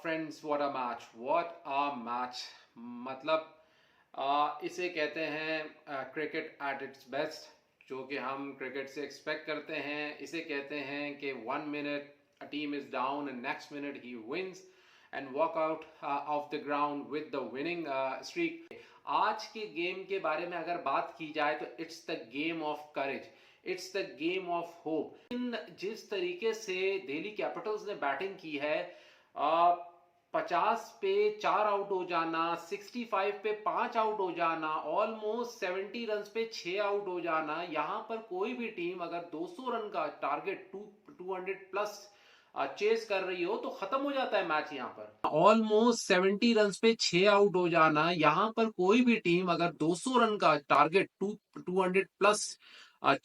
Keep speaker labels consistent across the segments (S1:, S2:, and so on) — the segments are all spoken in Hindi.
S1: Friends what a match. मतलब इसे कहते हैं क्रिकेट एट इट्स बेस्ट, जो कि हम क्रिकेट से एक्सपेक्ट करते हैं। इसे कहते हैं कि 1 minute a team is down and next minute ही wins and walk out of the ground with the winning streak. आज के गेम के बारे में अगर बात की जाए तो it's the game of courage, it's the game of hope. इन जिस तरीके से दिल्ली कैपिटल्स ने बैटिंग की है, 50 पे 4 आउट हो जाना, 65 पे 5 आउट हो जाना, ऑलमोस्ट 70 रन पे 6 आउट हो जाना। यहां पर कोई भी टीम अगर 200 रन का टारगेट 200 प्लस चेस कर रही हो तो खत्म हो जाता है मैच। यहां पर ऑलमोस्ट 70 रन पे 6 आउट हो जाना, यहां पर कोई भी टीम अगर 200 रन का टारगेट 200 प्लस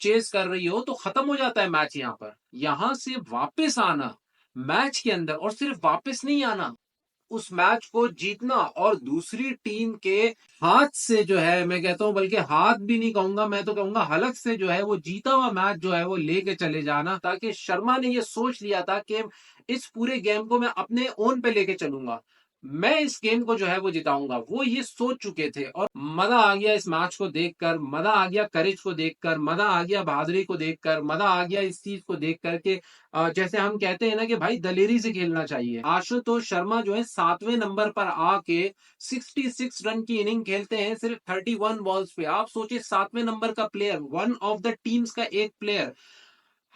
S1: चेस कर रही हो तो खत्म हो जाता है मैच। यहां से वापस आना मैच के अंदर, और सिर्फ वापस नहीं आना, उस मैच को जीतना और दूसरी टीम के हाथ से, जो है मैं कहता हूं, बल्कि हाथ भी नहीं कहूंगा, मैं तो कहूंगा हलक से, जो है वो जीता हुआ मैच जो है वो लेके चले जाना। ताकि शर्मा ने ये सोच लिया था कि इस पूरे गेम को मैं अपने ओन पे लेके चलूंगा, मैं इस गेम को जो है वो जिताऊंगा। वो ये सोच चुके थे और मजा आ गया इस मैच को देखकर, मजा आ गया करेज को देखकर, मजा आ गया बहादुरी को देखकर, मजा आ गया इस चीज को देख करके। जैसे हम कहते हैं ना कि भाई दलेरी से खेलना चाहिए। आशुतोष शर्मा जो है 7वें नंबर पर आके 66 रन की इनिंग खेलते हैं सिर्फ 31 बॉल्स पे। आप सोचिए 7वें नंबर का player, one of the teams का एक प्लेयर।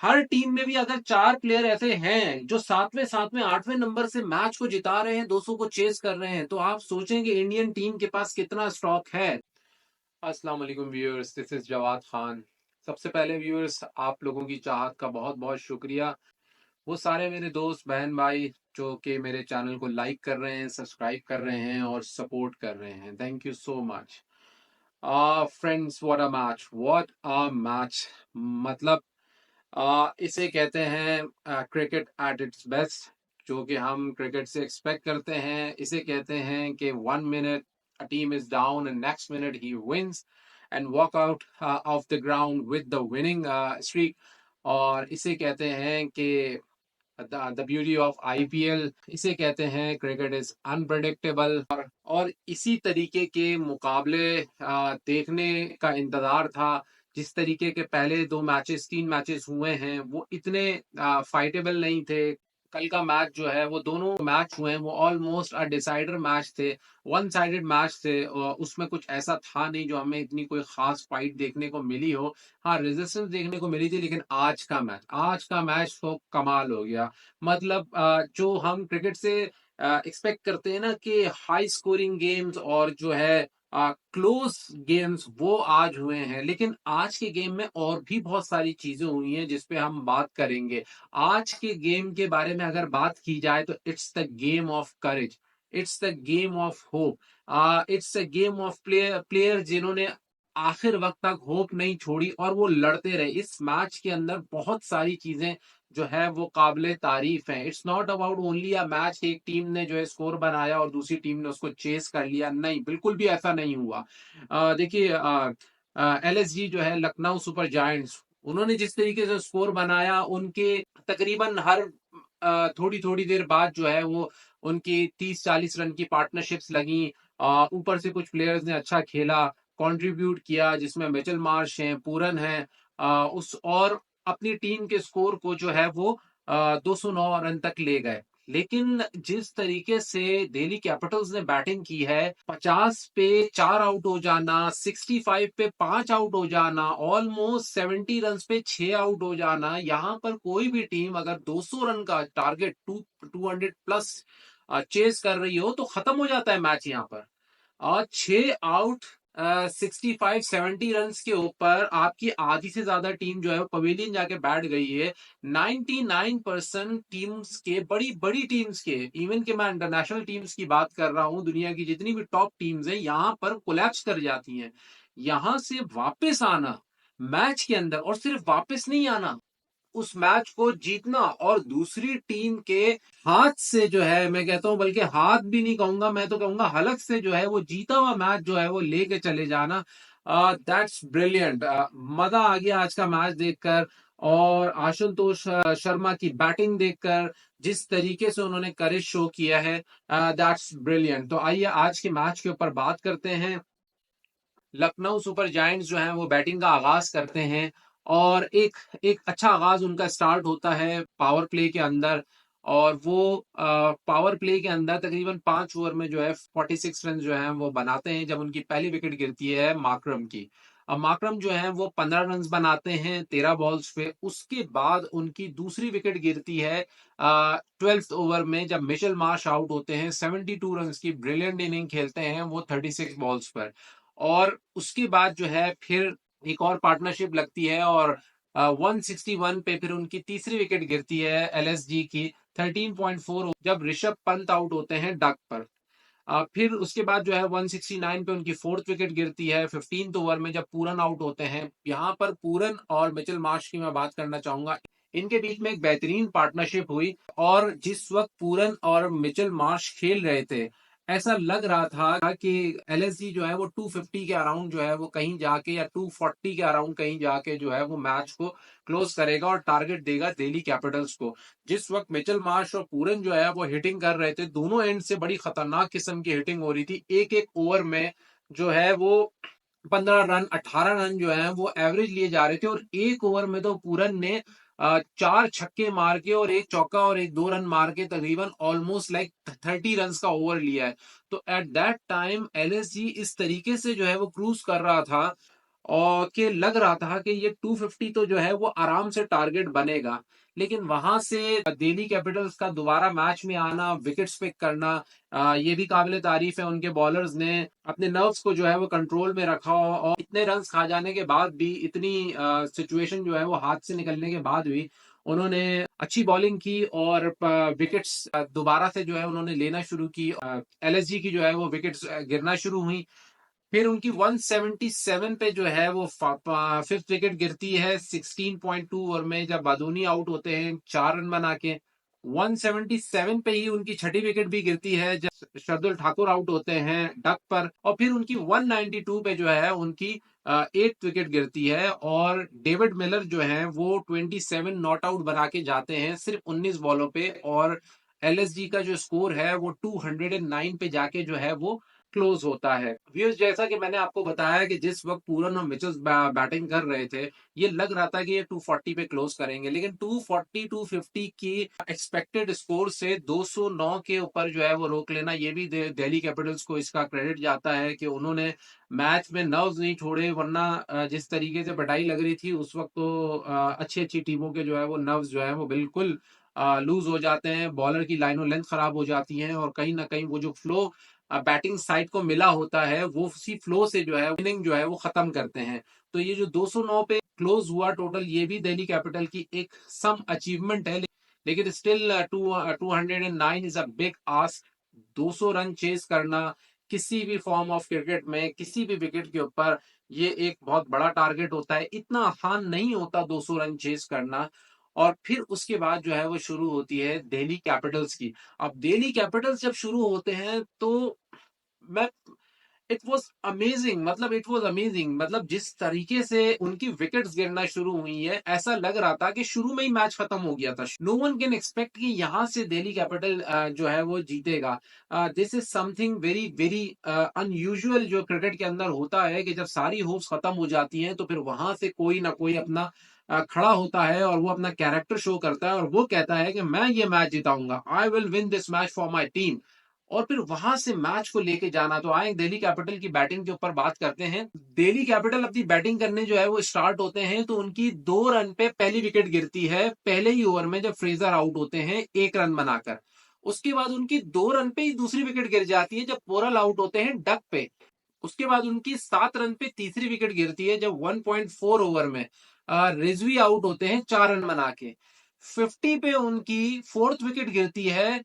S1: हर टीम में भी अगर 4 प्लेयर ऐसे हैं जो 7वें 8वें नंबर से मैच को जिता रहे हैं, 200 को चेस कर रहे हैं, तो आप सोचेंगे इंडियन टीम के पास कितना स्टॉक है। अस्सलाम वालेकुम viewers, this is Jawad Khan. सबसे पहले व्यूअर्स, आप लोगों की चाहत का बहुत बहुत शुक्रिया। वो सारे मेरे दोस्त बहन भाई जो कि मेरे चैनल को लाइक कर रहे हैं, सब्सक्राइब कर रहे हैं और सपोर्ट कर रहे हैं, thank you so much. Friends, what a match. मतलब इसे कहते हैं क्रिकेट एट इट्स बेस्ट, जो कि हम क्रिकेट से एक्सपेक्ट करते हैं। इसे कहते हैं कि 1 minute a team is down and next minute ही wins and walk out of the ground with the winning streak. और इसे कहते हैं कि द ब्यूटी ऑफ आईपीएल। इसे कहते हैं क्रिकेट इज अनप्रडिक्टेबल। और इसी तरीके के मुकाबले देखने का इंतजार था। जिस तरीके के पहले 2 मैचेस 3 मैचेस हुए हैं वो इतने फाइटेबल नहीं थे। कल का मैच जो है, वो दोनों मैच हुए हैं वो ऑलमोस्ट अ डिसाइडर मैच थे, वन साइडेड मैच थे। और उसमें कुछ ऐसा था नहीं जो हमें इतनी कोई खास फाइट देखने को मिली हो। हाँ, रेजिस्टेंस देखने को मिली थी, लेकिन आज का मैच तो कमाल हो गया। मतलब जो हम क्रिकेट से एक्सपेक्ट करते हैं ना कि हाई स्कोरिंग गेम्स और जो है क्लोज गेम्स, वो आज हुए हैं। लेकिन आज के गेम में और भी बहुत सारी चीजें हुई हैं जिस पे हम बात करेंगे। आज के गेम के बारे में अगर बात की जाए तो it's the game of courage, it's the game of hope, it's the game of player जिन्होंने आखिर वक्त तक होप नहीं छोड़ी और वो लड़ते रहे। इस मैच के अंदर बहुत सारी चीजें जो है वो काबिले तारीफ है। It's not about only a match, एक टीम ने जो है स्कोर बनाया और दूसरी टीम ने उसको चेस कर लिया, नहीं, बिल्कुल भी ऐसा नहीं हुआ। देखिए, एलएसजी जो है, लखनऊ सुपर जायंट्स, उन्होंने जिस तरीके से स्कोर बनाया, उनके तकरीबन हर थोड़ी थोड़ी देर बाद जो है वो उनकी 30-40 रन की पार्टनरशिप्स लगी। ऊपर से कुछ प्लेयर्स ने अच्छा खेला, कंट्रीब्यूट किया, जिसमें मिचेल मार्श हैं, पूरन है, उस और अपनी टीम के स्कोर को जो है वो 209 रन तक ले गए। लेकिन जिस तरीके से दिल्ली कैपिटल्स ने बैटिंग की है, 50 पे 4 आउट हो जाना, 65 पे 5 आउट हो जाना, ऑलमोस्ट 70 रन पे 6 आउट हो जाना, यहां पर कोई भी टीम अगर 200 रन का टारगेट 200 प्लस चेस कर रही हो तो खत्म हो जाता है मैच। यहाँ पर और 6 आउट, 65-70 रन के ऊपर आपकी आधी से ज्यादा टीम जो है वो पवेलियन जाके बैठ गई है। 99% टीम्स के, बड़ी बड़ी टीम्स के, इवन के मैं इंटरनेशनल टीम्स की बात कर रहा हूं, दुनिया की जितनी भी टॉप टीम्स हैं यहां पर कोलैप्स कर जाती हैं। यहां से वापस आना मैच के अंदर, और सिर्फ वापस नहीं आना, उस मैच को जीतना और दूसरी टीम के हाथ से, जो है मैं कहता हूं, बल्कि हाथ भी नहीं कहूंगा, मैं तो कहूंगा हलक से, जो है वो जीता हुआ मैच जो है वो लेके चले जाना। That's brilliant. मजा आ गया आज का मैच देखकर। और आशुतोष शर्मा की बैटिंग देखकर जिस तरीके से उन्होंने करेज शो किया है, दैट्स ब्रिलियंट। तो आइए आज के मैच के ऊपर बात करते हैं। लखनऊ सुपर जायंट्स जो है वो बैटिंग का आगाज करते हैं और एक एक अच्छा आगाज उनका स्टार्ट होता है पावर प्ले के अंदर। और वो पावर प्ले के अंदर तकरीबन 5 ओवर में जो है 46 रन जो है वो बनाते हैं जब उनकी पहली विकेट गिरती है माकरम की। अब माकरम जो है वो 15 रन बनाते हैं 13 बॉल्स पे। उसके बाद उनकी दूसरी विकेट गिरती है 12th ओवर में जब मिशेल मार्श आउट होते हैं। 72 रन की ब्रिलियंट इनिंग खेलते हैं वो 36 बॉल्स पर। और उसके बाद जो है फिर एक और पार्टनरशिप लगती है और 161 पे फिर उनकी तीसरी विकेट गिरती है एलएसजी की 13.4 जब ऋषभ पंत आउट होते हैं डक पर। फिर उसके बाद जो है 169 पे उनकी फोर्थ विकेट गिरती है 15th ओवर में जब पूरन आउट होते हैं। यहाँ पर पूरन और मिचेल मार्श की मैं बात करना चाहूंगा। इनके बीच में एक बेहतरीन पार्टनरशिप हुई और जिस वक्त पूरन और मिचेल मार्श खेल रहे थे ऐसा लग रहा था कि एलएसजी जो है वो 250 के अराउंड जो है वो कहीं जाके या 240 के अराउंड कहीं जाके जो है वो मैच को क्लोज करेगा और टारगेट देगा दिल्ली कैपिटल्स को। जिस वक्त मिचेल मार्श और पूरन जो है वो हिटिंग कर रहे थे दोनों एंड से बड़ी खतरनाक किस्म की हिटिंग हो रही थी। एक एक ओवर में जो है वो 15 रन 18 रन जो है वो एवरेज लिए जा रहे थे और एक ओवर में तो पूरन ने 4 छक्के मार के और एक चौका और एक 2 रन मार के तकरीबन ऑलमोस्ट लाइक 30 रन का ओवर लिया है। तो एट दैट टाइम एलएसजी इस तरीके से जो है वो क्रूज कर रहा था और कि लग रहा था कि ये 250 तो जो है वो आराम से टारगेट बनेगा। लेकिन वहां से दिल्ली कैपिटल्स का दोबारा मैच में आना विकेट्स पिक करना, ये भी काबिले तारीफ है। उनके बॉलर्स ने अपने नर्व्स को जो है वो कंट्रोल में रखा और इतने रन खा जाने के बाद भी इतनी सिचुएशन जो है वो हाथ से निकलने के बाद भी उन्होंने अच्छी बॉलिंग की और विकेट्स दोबारा से जो है उन्होंने लेना शुरू की। एलएसजी की जो है वो विकेट्स गिरना शुरू हुई। फिर उनकी 177 पे जो है वो फिफ्थ विकेट गिरती है 16.2 ओवर में जब बादूनी आउट होते हैं 4 रन बना के। 177 पे ही उनकी छठी विकेट भी गिरती है जब शार्दुल ठाकुर आउट होते हैं डक पर। और फिर उनकी 192 पे जो है उनकी 8th विकेट गिरती है और डेविड मिलर जो है वो 27 नॉट आउट बना के जाते हैं सिर्फ 19 बॉलों पे। और एलएसजी का जो स्कोर है वो 209 पे जाके जो है वो क्लोज होता है। व्यूअर्स, जैसा कि मैंने आपको बताया कि जिस वक्त पूरन और मिचेल्स बैटिंग कर रहे थे ये लग रहा था कि ये 240 पे क्लोज करेंगे, लेकिन 240 250 की एक्सपेक्टेड स्कोर से 209 के ऊपर जो है वो रोक लेना, ये भी दिल्ली कैपिटल्स को इसका क्रेडिट जाता है कि उन्होंने मैच में नर्व्स नहीं छोड़े। वरना जिस तरीके से पिटाई लग रही थी उस वक्त तो अच्छी अच्छी टीमों के जो है वो नर्व्स जो है वो बिल्कुल लूज हो जाते हैं। बॉलर की लाइनों लेंथ खराब हो जाती है और कहीं ना कहीं वो जो फ्लो बैटिंग साइड को मिला होता है वो उसी फ्लो से जो है इनिंग जो है वो खत्म करते हैं। तो ये जो 209 पे क्लोज हुआ टोटल ये भी दिल्ली कैपिटल की एक सम अचीवमेंट है। लेकिन still 209 is a big ask. 200 run chase करना किसी भी फॉर्म ऑफ क्रिकेट में किसी भी विकेट के ऊपर ये एक बहुत बड़ा टारगेट होता है। इतना आसान नहीं होता 200 रन चेस करना। और फिर उसके बाद जो है वो शुरू होती है दिल्ली कैपिटल्स की। अब दिल्ली कैपिटल्स जब शुरू होते हैं तो मैं इट वाज अमेजिंग, मतलब इट वाज अमेजिंग। मतलब जिस तरीके से उनकी विकेट्स गिरना शुरू हुई है ऐसा लग रहा था कि शुरू में ही मैच खत्म हो गया था। नो वन कैन एक्सपेक्ट कि यहाँ से दिल्ली कैपिटल जो है वो जीतेगा। This is something very very unusual जो क्रिकेट के अंदर होता है कि जब सारी होप्स खत्म हो जाती हैं तो फिर वहां से कोई ना कोई अपना खड़ा होता है और वो अपना कैरेक्टर शो करता है और वो कहता है कि मैं ये मैच जिताऊंगा, I will win this match for my team. और फिर वहां से मैच को लेके जाना। तो आए दिल्ली कैपिटल की बैटिंग के ऊपर बात करते हैं। दिल्ली कैपिटल अपनी बैटिंग करने जो है वो स्टार्ट होते हैं तो उनकी 2 रन पे पहली विकेट गिरती है पहले ही ओवर में जब फ्रेजर आउट होते हैं 1 रन बनाकर। उसके बाद उनकी 2 रन पे ही दूसरी विकेट गिर जाती है जब पोरल आउट होते हैं डक पे। उसके बाद उनकी 7 रन पे तीसरी विकेट गिरती है जब 1.4 ओवर में रिजवी आउट होते हैं 4 रन बना के। 50 पे उनकी फोर्थ विकेट गिरती है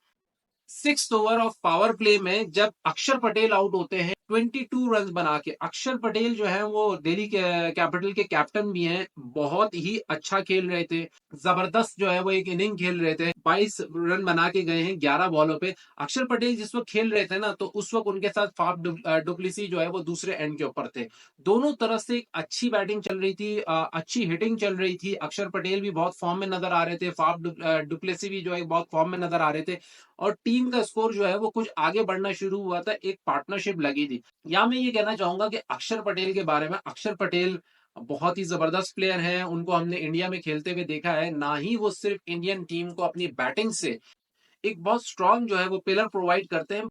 S1: sixth over of power play में जब अक्षर पटेल आउट होते हैं 22 रन बना के। अक्षर पटेल जो है वो दिल्ली कैपिटल के कैप्टन भी हैं, बहुत ही अच्छा खेल रहे थे, जबरदस्त जो है वो एक इनिंग खेल रहे थे, 22 रन बना के गए हैं 11 बॉलों पे। अक्षर पटेल जिस वक्त खेल रहे थे ना, तो उस वक्त उनके साथ फाफ डुप्लेसी जो है वो दूसरे एंड के ऊपर थे। दोनों तरफ से एक अच्छी बैटिंग चल रही थी, अच्छी हिटिंग चल रही थी। अक्षर पटेल भी बहुत फॉर्म में नजर आ रहे थे, फाफ डुप्लेसी भी जो है बहुत फॉर्म में नजर आ रहे थे, और टीम का स्कोर जो है वो कुछ आगे बढ़ना शुरू हुआ था, एक पार्टनरशिप लगी थी। या मैं ये कहना चाहूंगा कि अक्षर पटेल के बारे में, अक्षर पटेल बहुत ही जबरदस्त प्लेयर हैं, उनको हमने इंडिया में खेलते हुए देखा है। ना ही वो सिर्फ इंडियन टीम को अपनी बैटिंग से एक बहुत स्ट्रांग जो है वो पिलर प्रोवाइड करते हैं,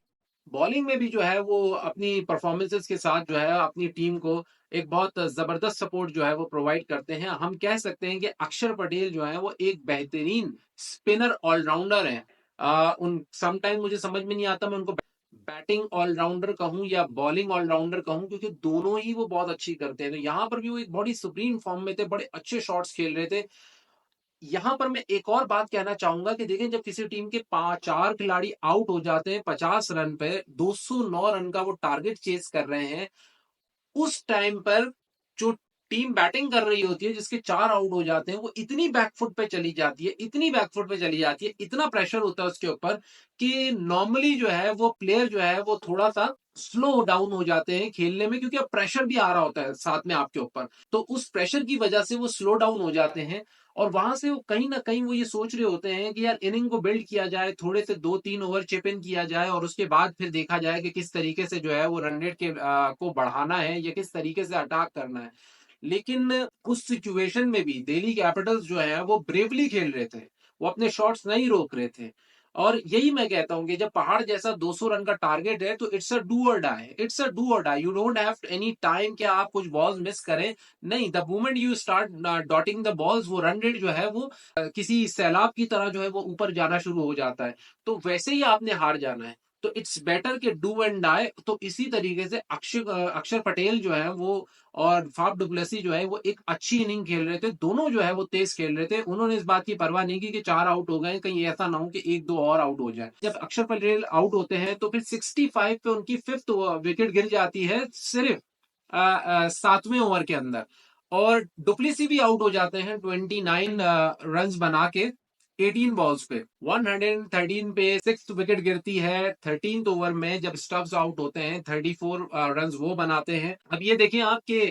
S1: बॉलिंग में भी जो है वो अपनी परफॉर्मेंसेस के साथ जो है अपनी टीम को एक बहुत जबरदस्त सपोर्ट जो है वो प्रोवाइड करते हैं। हम कह सकते हैं कि अक्षर पटेल जो है वो एक बेहतरीन स्पिनर ऑलराउंडर है। उन समटाइम मुझे समझ में नहीं आता मैं उनको बैटिंग ऑलराउंडर कहूं या बॉलिंग ऑलराउंडर कहूं, क्योंकि दोनों ही वो बहुत अच्छी करते हैं। तो यहाँ पर भी वो एक बड़ी सुप्रीम फॉर्म में थे, बड़े अच्छे शॉट्स खेल रहे थे। यहां पर मैं एक और बात कहना चाहूंगा कि देखें, जब किसी टीम के 4 खिलाड़ी आउट हो जाते हैं 50 रन पे, 209 रन का वो टारगेट चेस कर रहे हैं, उस टाइम पर जो टीम बैटिंग कर रही होती है जिसके 4 आउट हो जाते हैं, वो इतनी बैकफुट पे चली जाती है, इतनी बैकफुट पे चली जाती है, इतना प्रेशर होता है उसके ऊपर कि नॉर्मली जो है वो प्लेयर जो है वो थोड़ा सा स्लो डाउन हो जाते हैं खेलने में, क्योंकि अब प्रेशर भी आ रहा होता है साथ में आपके ऊपर। तो उस प्रेशर की वजह से वो स्लो डाउन हो जाते हैं, और वहां से वो कहीं ना कहीं वो ये सोच रहे होते हैं कि यार इनिंग को बिल्ड किया जाए, थोड़े से 2-3 ओवर चिप इन किया जाए, और उसके बाद फिर देखा जाए कि किस तरीके से जो है वो रन रेट को बढ़ाना है या किस तरीके से अटैक करना है। लेकिन उस सिचुएशन में भी दिल्ली कैपिटल्स जो है वो ब्रेवली खेल रहे थे, वो अपने शॉट्स नहीं रोक रहे थे। और यही मैं कहता हूं कि जब पहाड़ जैसा 200 रन का टारगेट है, तो it's a do or die, it's a do or die. You don't have any time कि आप कुछ बॉल्स मिस करें। नहीं, the moment you start dotting the balls, वो रन रेट जो है वो किसी सैलाब की तरह जो है वो ऊपर जाना शुरू हो जाता है। तो वैसे ही आपने हार जाना है। तो इट्स बेटर कि डू एंड डाई। तो इसी तरीके से अक्षर पटेल जो है वो और फाफ डुप्लेसी जो है वो एक अच्छी इनिंग खेल रहे थे, दोनों जो है वो तेज खेल रहे थे। उन्होंने इस बात की परवाह नहीं की कि 4 आउट हो गए, कहीं ऐसा ना हो कि 1-2 और आउट हो जाए। जब अक्षर पटेल आउट होते हैं तो फिर 65 पे उनकी फिफ्थ विकेट गिर जाती है, सिर्फ 7वें ओवर के अंदर। और डुप्लेसी भी आउट हो जाते हैं 29 रन बना के 18 बॉल्स पे। 113 पे सिक्स विकेट गिरती है 13th ओवर में, जब स्टब्स आउट होते हैं 34 रन वो बनाते हैं। अब ये देखें आपके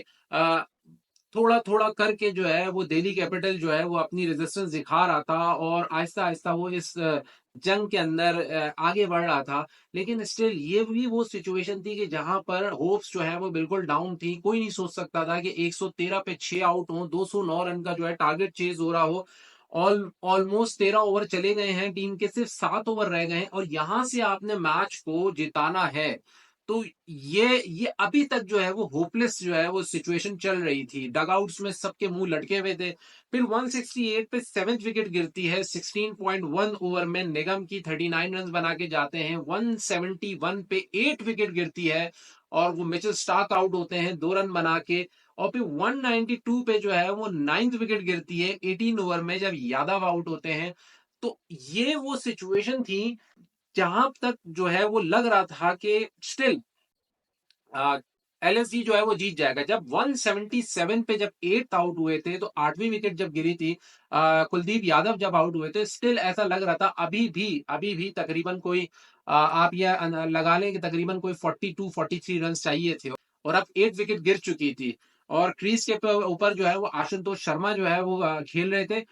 S1: थोड़ा थोड़ा करके जो है वो दिल्ली कैपिटल जो है वो अपनी रेजिस्टेंस दिखा रहा था, और आहिस्ता आहिस्ता वो इस जंग के अंदर आगे बढ़ रहा था। लेकिन स्टिल ये भी वो सिचुएशन थी कि जहां पर होप्स जो है वो बिल्कुल डाउन थी। कोई नहीं सोच सकता था कि 113 पे 6 आउट हो, 209 रन का जो है टारगेट चेज हो रहा हो। ऑलमोस्ट 13 ओवर चले गए हैं, टीम के सिर्फ 7 ओवर रह गए हैं, और यहां से आपने मैच को जिताना है। तो ये अभी तक जो है वो होपलेस जो है वो सिचुएशन चल रही थी, डगआउट्स में सबके मुंह लटके हुए थे। फिर 168 पे 7th विकेट गिरती है 16.1 ओवर में, निगम की 39 रन बना के जाते हैं। 171 पे 8 विकेट गिरती है, और वो मिचेल स्टार्क आउट होते हैं 2 रन बना के। और फिर 192 पे जो है वो 9th विकेट गिरती है 18 ओवर में, जब यादव आउट होते हैं। तो ये वो सिचुएशन थी जहां तक जो है वो लग रहा था कि स्टिल एलएसजी जो है वो जीत जाएगा। जब 177 पे जब 8th आउट हुए थे, तो 8वीं विकेट जब गिरी थी, कुलदीप यादव जब आउट हुए थे, स्टिल ऐसा लग रहा था अभी भी तकरीबन कोई आप यह लगा लें कि तकरीबन कोई 42-43 रन चाहिए थे, और अब 8 विकेट गिर चुकी थी। और क्रीज के ऊपर जो है वो आशुतोष शर्मा जो है वो खेल रहे थे।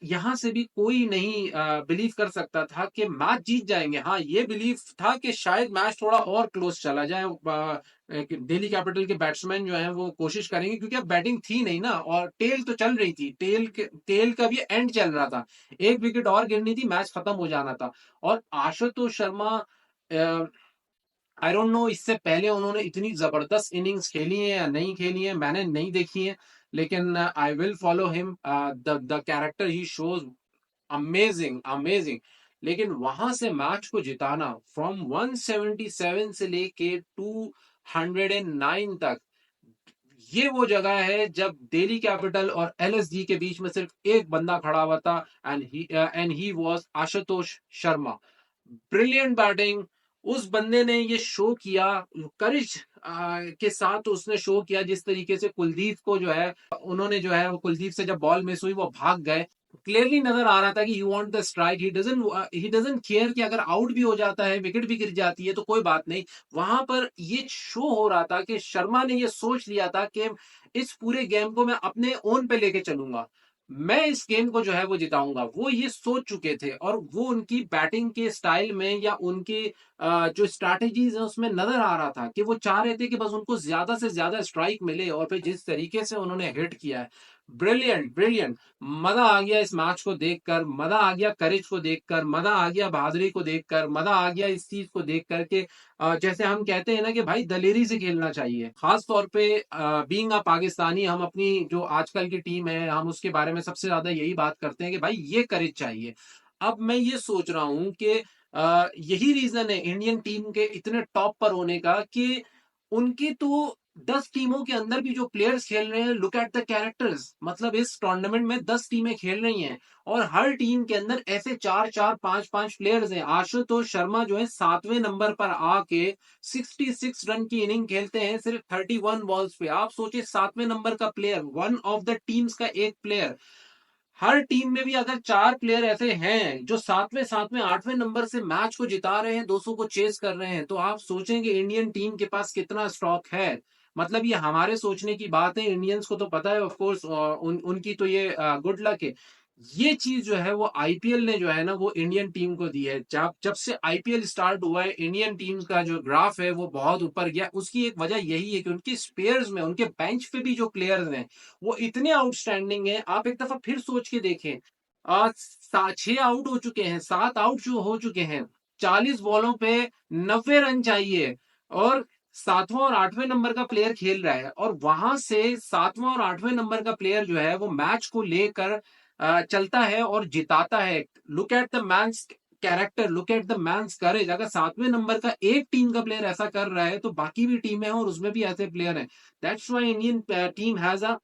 S1: यहां से भी कोई नहीं बिलीव कर सकता था कि मैच जीत जाएंगे। हाँ, ये बिलीव था कि शायद मैच थोड़ा और क्लोज चला जाए, दिल्ली कैपिटल के बैट्समैन जो हैं वो कोशिश करेंगे, क्योंकि अब बैटिंग थी नहीं ना, और टेल तो चल रही थी, टेल का भी एंड चल रहा था, एक विकेट और गिरनी थी, मैच खत्म हो जाना था। और Ashutosh Sharma, I don't know इससे पहले उन्होंने इतनी जबरदस्त इनिंग्स खेली है या नहीं खेली है, मैंने नहीं देखी है, लेकिन I will follow him. The character he shows amazing amazing. लेकिन वहां से मैच को जिताना फ्रॉम 177 से लेके 209 तक, ये वो जगह है जब दिल्ली कैपिटल और एलएसजी के बीच में सिर्फ एक बंदा खड़ा हुआ था, and he was Ashutosh Sharma. Brilliant batting. उस बंदे ने ये शो किया, करिश के साथ उसने शो किया। जिस तरीके से कुलदीप को जो है उन्होंने जो है वो कुलदीप से जब बॉल मिस हुई वो भाग गए, क्लियरली नजर आ रहा था कि you want the strike, he doesn't care कि अगर आउट भी हो जाता है, विकेट भी गिर जाती है तो कोई बात नहीं। वहां पर ये शो हो रहा था कि शर्मा ने ये सोच लिया था कि इस पूरे गेम को मैं अपने ओन पे लेके चलूंगा, मैं इस गेम को जो है वो जिताऊंगा। वो ये सोच चुके थे और वो उनकी बैटिंग के स्टाइल में या उनके जो स्ट्रैटेजीज है उसमें नजर आ रहा था कि वो चाह रहे थे कि बस उनको ज्यादा से ज्यादा स्ट्राइक मिले। और फिर जिस तरीके से उन्होंने हिट किया है, ब्रिलियंट ब्रिलियंट। मजा आ गया इस मैच को देखकर, मजा आ गया करेज को देखकर, मजा आ गया बहादुरी को देखकर, मजा आ गया इस चीज को देख करके जैसे हम कहते हैं ना कि भाई दलेरी से खेलना चाहिए। खास तौर पे बीइंग अ पाकिस्तानी, हम अपनी जो आजकल की टीम है हम उसके बारे में सबसे ज्यादा यही बात करते हैं कि भाई ये करेज चाहिए। अब मैं ये सोच रहा हूं कि यही रीजन है इंडियन टीम के इतने टॉप पर होने का कि उनकी तो 10 टीमों के अंदर भी जो प्लेयर्स खेल रहे हैं, लुक एट द कैरेक्टर्स। मतलब इस टूर्नामेंट में 10 टीमें खेल रही हैं और हर टीम के अंदर ऐसे चार चार पांच पांच प्लेयर्स हैं। आशुतोष शर्मा जो है 7वें नंबर पर आके 66 रन की इनिंग खेलते हैं सिर्फ 31 बॉल्स पे। आप सोचिए 7वें नंबर का player, one of the teams का एक प्लेयर। हर टीम में भी अगर 4 प्लेयर ऐसे हैं जो 7वें 8वें नंबर से मैच को जिता रहे हैं, 200 को चेस कर रहे हैं, तो आप सोचेंगे इंडियन टीम के पास कितना स्टॉक है। मतलब ये हमारे सोचने की बात है, इंडियंस को तो पता है ऑफ कोर्स, उनकी तो ये गुड लक है। ये चीज जो है वो आईपीएल ने जो है ना वो इंडियन टीम को दी है। जब जब से आईपीएल स्टार्ट हुआ है इंडियन टीम का जो ग्राफ है वो बहुत ऊपर गया। उसकी एक वजह यही है कि उनके स्पेयर्स में, उनके बेंच पे भी जो प्लेयर्स हैं वो इतने आउटस्टैंडिंग है। आप एक दफा फिर सोच के देखें, आज 6 आउट हो चुके हैं, 7 आउट जो हो चुके हैं, 40 बॉलों पे 90 रन चाहिए, और 7वां और 8वें नंबर का प्लेयर खेल रहा है। और वहां से 7वां और 8वें नंबर का प्लेयर जो है वो मैच को लेकर चलता है और जिताता है। Look at the man's character, look at the man's courage. अगर 7वें नंबर का एक टीम का प्लेयर ऐसा कर रहा है तो बाकी भी टीमें हैं और उसमें भी ऐसे प्लेयर हैं। That's why Indian team has a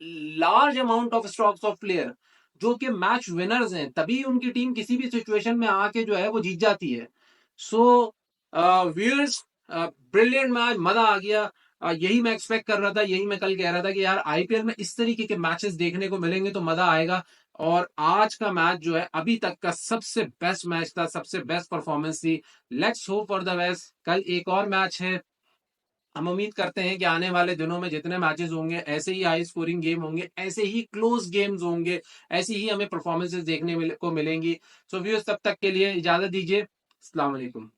S1: large amount of stocks of player जो कि मैच विनर्स हैं, तभी उनकी टीम किसी भी सिचुएशन में आके जो है वो जीत जाती है। सो व्यूअर्स, ब्रिलियंट मैच, मजा आ गया। यही मैं एक्सपेक्ट कर रहा था, यही मैं कल कह रहा था कि यार आईपीएल में इस तरीके के मैचेस देखने को मिलेंगे तो मजा आएगा। और आज का मैच जो है अभी तक का सबसे बेस्ट मैच था, सबसे बेस्ट परफॉर्मेंस थी। Let's hope for the best. कल एक और मैच है, हम उम्मीद करते हैं कि आने वाले दिनों में जितने मैचेस होंगे ऐसे ही हाई स्कोरिंग गेम होंगे, ऐसे ही क्लोज गेम्स होंगे, ऐसी ही हमें परफॉर्मेंसेस देखने को मिलेंगी। सो व्यूअर्स, तब तक के लिए इजाजत दीजिए। अस्सलाम वालेकुम।